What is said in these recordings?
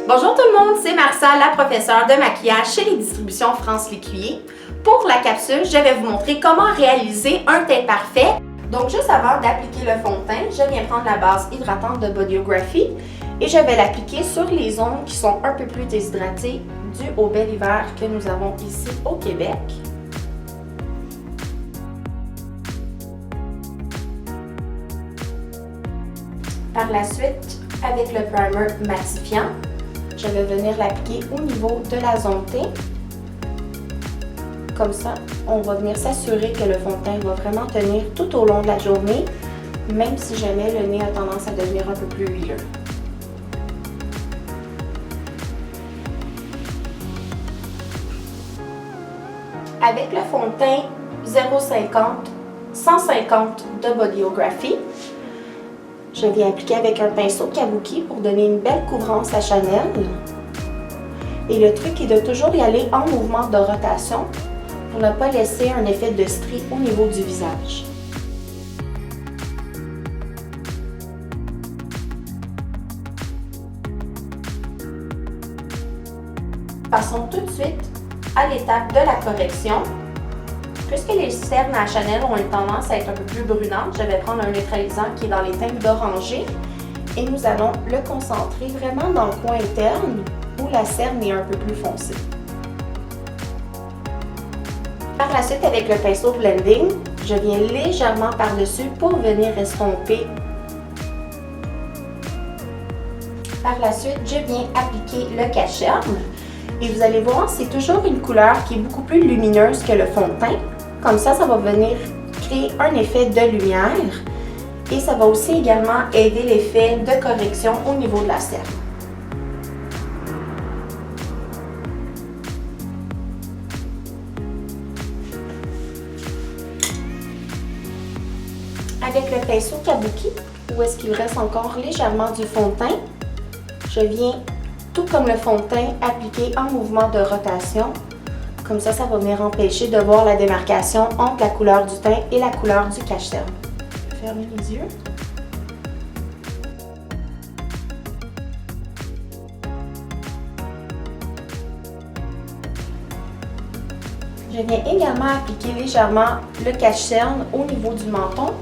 Bonjour tout le monde, c'est Marcia, la professeure de maquillage chez les distributions France L'Écuyer. Pour la capsule, je vais vous montrer comment réaliser un teint parfait. Donc juste avant d'appliquer le fond de teint, je viens prendre la base hydratante de Bodyography et je vais l'appliquer sur les ongles qui sont un peu plus déshydratées dû au bel hiver que nous avons ici au Québec. Par la suite, avec le primer matifiant, je vais venir l'appliquer au niveau de la zone T. Comme ça, on va venir s'assurer que le fond de teint va vraiment tenir tout au long de la journée, même si jamais le nez a tendance à devenir un peu plus huileux. Avec le fond de teint 0,50-150 de Bodyography, je viens appliquer avec un pinceau kabuki pour donner une belle couvrance à Chanel. Et le truc est de toujours y aller en mouvement de rotation pour ne pas laisser un effet de strie au niveau du visage. Passons tout de suite à l'étape de la correction. Puisque les cernes à Chanel ont une tendance à être un peu plus brunantes, je vais prendre un neutralisant qui est dans les teintes d'orangé et nous allons le concentrer vraiment dans le coin interne où la cerne est un peu plus foncée. Par la suite, avec le pinceau blending, je viens légèrement par-dessus pour venir estomper. Par la suite, je viens appliquer le cache-cerne et vous allez voir, c'est toujours une couleur qui est beaucoup plus lumineuse que le fond de teint. Comme ça, ça va venir créer un effet de lumière et ça va aussi également aider l'effet de correction au niveau de la cerne. Avec le pinceau kabuki, où est-ce qu'il reste encore légèrement du fond de teint, je viens, tout comme le fond de teint, appliquer en mouvement de rotation. Comme ça, ça va venir empêcher de voir la démarcation entre la couleur du teint et la couleur du cache-cerne. Je vais fermer les yeux. Je viens également appliquer légèrement le cache-cerne au niveau du menton,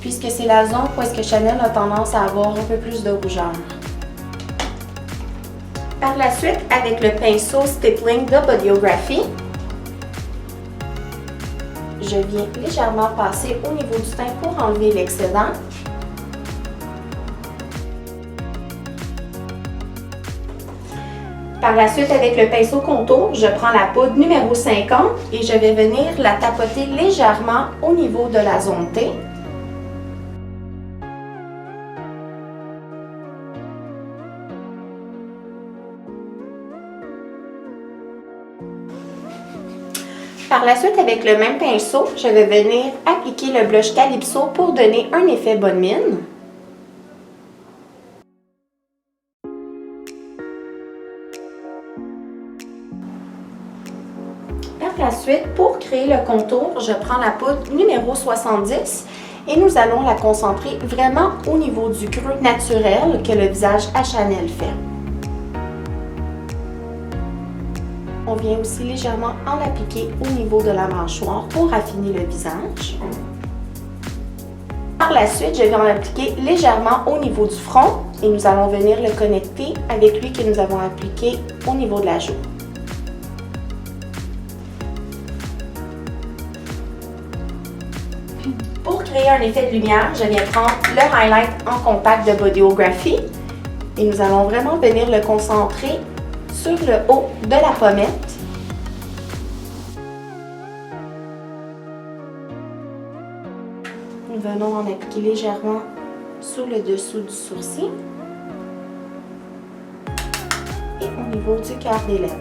puisque c'est la zone où est-ce que Chanel a tendance à avoir un peu plus de rougeur. Par la suite, avec le pinceau Stippling de Bodyography, je viens légèrement passer au niveau du teint pour enlever l'excédent. Par la suite, avec le pinceau contour, je prends la poudre numéro 50 et je vais venir la tapoter légèrement au niveau de la zone T. Par la suite, avec le même pinceau, je vais venir appliquer le blush Calypso pour donner un effet bonne mine. Par la suite, pour créer le contour, je prends la poudre numéro 70 et nous allons la concentrer vraiment au niveau du creux naturel que le visage à Chanel fait. On vient aussi légèrement en appliquer au niveau de la mâchoire pour affiner le visage. Par la suite, je viens en appliquer légèrement au niveau du front et nous allons venir le connecter avec lui que nous avons appliqué au niveau de la joue. Pour créer un effet de lumière, je viens prendre le highlight en compact de Bodyography et nous allons vraiment venir le concentrer sur le haut de la pommette. Nous venons en appliquer légèrement sur le dessous du sourcil et au niveau du cœur des lèvres.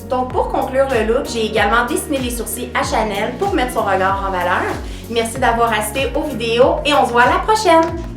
Donc pour conclure le look, j'ai également dessiné les sourcils à Chanel pour mettre son regard en valeur. Merci d'avoir assisté aux vidéos et on se voit à la prochaine!